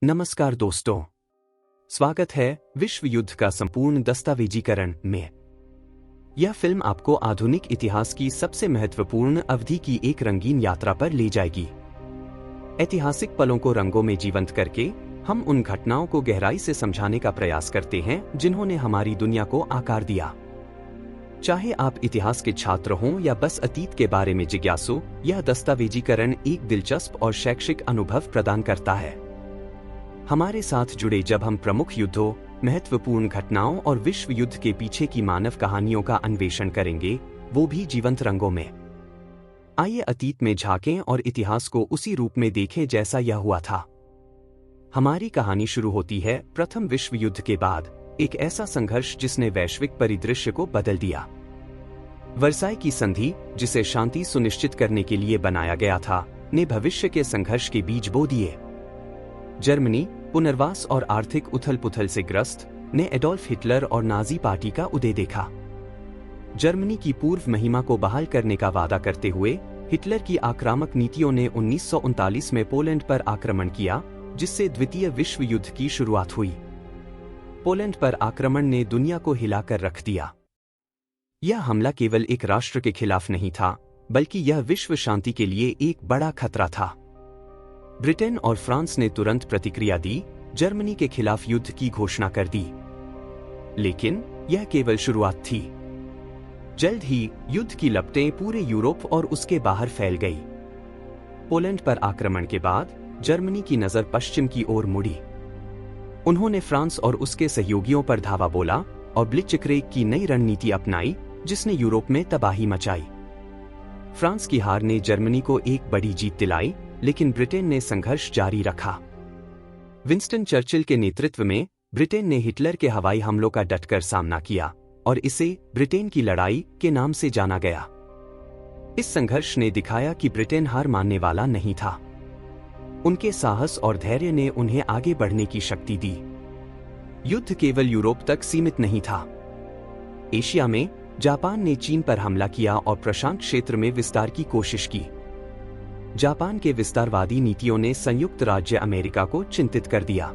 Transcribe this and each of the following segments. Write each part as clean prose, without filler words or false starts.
नमस्कार दोस्तों, स्वागत है विश्व युद्ध का संपूर्ण दस्तावेजीकरण में। यह फिल्म आपको आधुनिक इतिहास की सबसे महत्वपूर्ण अवधि की एक रंगीन यात्रा पर ले जाएगी। ऐतिहासिक पलों को रंगों में जीवंत करके हम उन घटनाओं को गहराई से समझाने का प्रयास करते हैं जिन्होंने हमारी दुनिया को आकार दिया। चाहे आप इतिहास के छात्र हों या बस अतीत के बारे में जिज्ञासु, यह दस्तावेजीकरण एक दिलचस्प और शैक्षिक अनुभव प्रदान करता है। हमारे साथ जुड़े जब हम प्रमुख युद्धों, महत्वपूर्ण घटनाओं और विश्व युद्ध के पीछे की मानव कहानियों का अन्वेषण करेंगे, वो भी जीवंत रंगों में। आइए अतीत में झांकें और इतिहास को उसी रूप में देखें जैसा यह हुआ था। हमारी कहानी शुरू होती है प्रथम विश्व युद्ध के बाद, एक ऐसा संघर्ष जिसने वैश्विक परिदृश्य को बदल दिया। वर्साई की संधि, जिसे शांति सुनिश्चित करने के लिए बनाया गया था, ने भविष्य के संघर्ष के बीज बो दिए। जर्मनी, पुनर्वास और आर्थिक उथल-पुथल से ग्रस्त, ने एडोल्फ हिटलर और नाजी पार्टी का उदय देखा। जर्मनी की पूर्व महिमा को बहाल करने का वादा करते हुए हिटलर की आक्रामक नीतियों ने 1939 में पोलैंड पर आक्रमण किया, जिससे द्वितीय विश्व युद्ध की शुरुआत हुई। पोलैंड पर आक्रमण ने दुनिया को हिलाकर रख दिया। यह हमला केवल एक राष्ट्र के खिलाफ नहीं था, बल्कि यह विश्व शांति के लिए एक बड़ा खतरा था। ब्रिटेन और फ्रांस ने तुरंत प्रतिक्रिया दी, जर्मनी के खिलाफ युद्ध की घोषणा कर दी। लेकिन यह केवल शुरुआत थी। जल्द ही युद्ध की लपटें पूरे यूरोप और उसके बाहर फैल गई। पोलैंड पर आक्रमण के बाद जर्मनी की नजर पश्चिम की ओर मुड़ी। उन्होंने फ्रांस और उसके सहयोगियों पर धावा बोला और ब्लिट्जक्रेग की नई रणनीति अपनाई, जिसने यूरोप में तबाही मचाई। फ्रांस की हार ने जर्मनी को एक बड़ी जीत दिलाई, लेकिन ब्रिटेन ने संघर्ष जारी रखा। विंस्टन चर्चिल के नेतृत्व में ब्रिटेन ने हिटलर के हवाई हमलों का डटकर सामना किया और इसे ब्रिटेन की लड़ाई के नाम से जाना गया। इस संघर्ष ने दिखाया कि ब्रिटेन हार मानने वाला नहीं था। उनके साहस और धैर्य ने उन्हें आगे बढ़ने की शक्ति दी। युद्ध केवल यूरोप तक सीमित नहीं था। एशिया में जापान ने चीन पर हमला किया और प्रशांत क्षेत्र में विस्तार की कोशिश की। जापान के विस्तारवादी नीतियों ने संयुक्त राज्य अमेरिका को चिंतित कर दिया।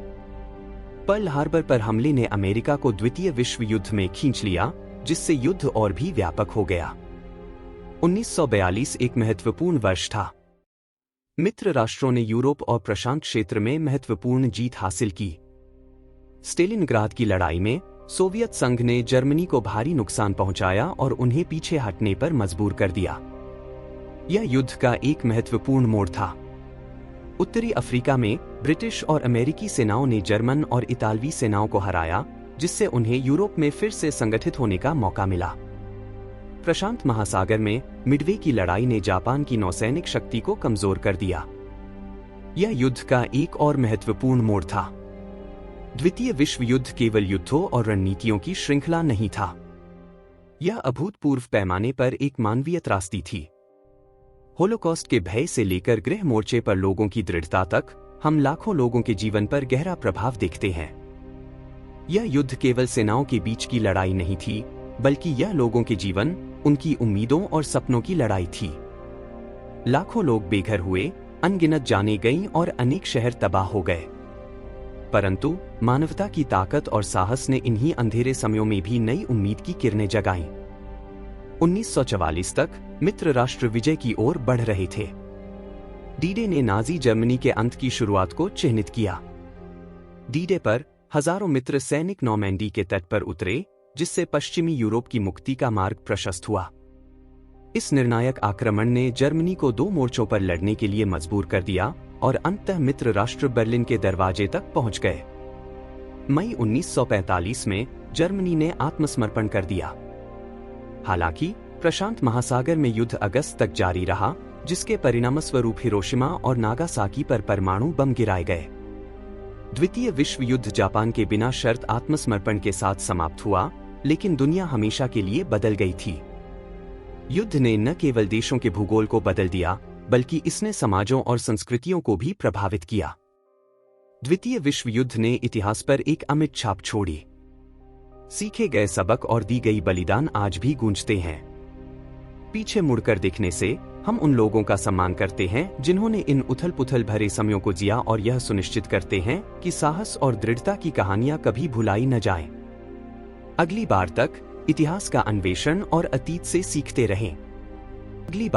पर्ल हार्बर पर हमले ने अमेरिका को द्वितीय विश्व युद्ध में खींच लिया, जिससे युद्ध और भी व्यापक हो गया। 1942 एक महत्वपूर्ण वर्ष था। मित्र राष्ट्रों ने यूरोप और प्रशांत क्षेत्र में महत्वपूर्ण जीत हासिल की। स्टेलिनग्राद की लड़ाई में सोवियत संघ ने जर्मनी को भारी नुकसान पहुंचाया और उन्हें पीछे हटने पर मजबूर कर दिया। यह युद्ध का एक महत्वपूर्ण मोड़ था। उत्तरी अफ्रीका में ब्रिटिश और अमेरिकी सेनाओं ने जर्मन और इतालवी सेनाओं को हराया, जिससे उन्हें यूरोप में फिर से संगठित होने का मौका मिला। प्रशांत महासागर में मिडवे की लड़ाई ने जापान की नौसैनिक शक्ति को कमजोर कर दिया। यह युद्ध का एक और महत्वपूर्ण मोड़ था। द्वितीय विश्व युद्ध केवल युद्धों और रणनीतियों की श्रृंखला नहीं था। यह अभूतपूर्व पैमाने पर एक मानवीय त्रासदी थी। होलोकॉस्ट के भय से लेकर गृह मोर्चे पर लोगों की दृढ़ता तक, हम लाखों लोगों के जीवन पर गहरा प्रभाव देखते हैं। यह युद्ध केवल सेनाओं के बीच की लड़ाई नहीं थी, बल्कि यह लोगों के जीवन, उनकी उम्मीदों और सपनों की लड़ाई थी। लाखों लोग बेघर हुए, अनगिनत जानें गईं और अनेक शहर तबाह हो गए। परंतु मानवता की ताकत और साहस ने इन्हीं अंधेरे समयों में भी नई उम्मीद की किरणें जगाईं। 1944 तक मित्र राष्ट्र विजय की ओर बढ़ रहे थे। डी-डे ने नाजी जर्मनी के अंत की शुरुआत को चिन्हित किया। डी-डे पर हजारों मित्र सैनिक नॉर्मैंडी के तट पर उतरे, जिससे पश्चिमी यूरोप की मुक्ति का मार्ग प्रशस्त हुआ। इस निर्णायक आक्रमण ने जर्मनी को दो मोर्चों पर लड़ने के लिए मजबूर कर दिया और अंततः मित्र राष्ट्र बर्लिन के दरवाजे तक पहुंच गए। मई 1945 में जर्मनी ने आत्मसमर्पण कर दिया। हालांकि प्रशांत महासागर में युद्ध अगस्त तक जारी रहा, जिसके परिणामस्वरूप हिरोशिमा और नागासाकी पर परमाणु बम गिराए गए। द्वितीय विश्व युद्ध जापान के बिना शर्त आत्मसमर्पण के साथ समाप्त हुआ, लेकिन दुनिया हमेशा के लिए बदल गई थी। युद्ध ने न केवल देशों के भूगोल को बदल दिया, बल्कि इसने समाजों और संस्कृतियों को भी प्रभावित किया। द्वितीय विश्व युद्ध ने इतिहास पर एक अमिट छाप छोड़ी। सीखे गए सबक और दी गई बलिदान आज भी गूंजते हैं। पीछे मुड़कर देखने से हम उन लोगों का सम्मान करते हैं जिन्होंने इन उथल-पुथल भरे समयों को जिया और यह सुनिश्चित करते हैं कि साहस और दृढ़ता की कहानियां कभी भुलाई न जाएं। अगली बार तक इतिहास का अन्वेषण और अतीत से सीखते रहें। अगली बार